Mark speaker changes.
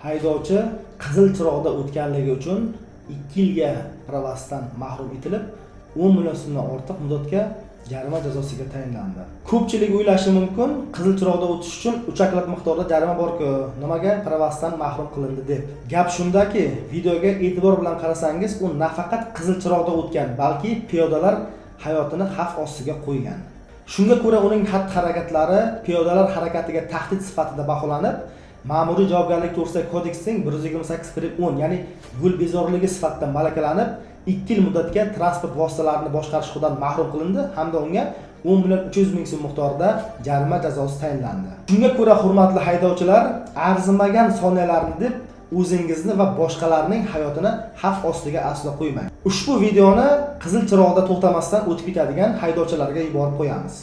Speaker 1: haydovchi qizil chiroqda o'tganligi uchun 2 yilga pravasidan mahrum etilib, 10 million so'mdan ortiq muddatga jarima jazosiga tayinlandi. Ko'pchilik o'ylashi mumkin, qizil chiroqda o'tish uchun uchaklab miqdorda jarima bor-ku, nimaga pravasidan mahrum qilindi deb. Gap shundaki, videoga e'tibor bilan qarasangiz, u nafaqat qizil chiroqda o'tgan, balki piyodalar hayotini xavf ostiga qo'ygan. Shunga ko'ra uning xatti-harakatlari piyodalar harakatiga tahdid sifatida baholanib, Ma'muriy javobgarlik to'g'risidagi kodeksning 128.10, ya'ni yo'l bezorligi sifatida malakalanib, 2 yil muddatga transport vositalarini boshqarish huquqidan mahrum qilindi hamda unga 10 million 300 ming so'm miqdorida jarima jazosi tayinlandi. Shunga ko'ra, hurmatli haydovchilar, arzimagan soniyalarni deb o'zingizni va boshqalarning hayotini xavf ostiga aslo qo'ymang. Ushbu videoni qizil chiroqda to'xtamasdan o'tib ketadigan haydovchilarga yuborib qo'yamiz.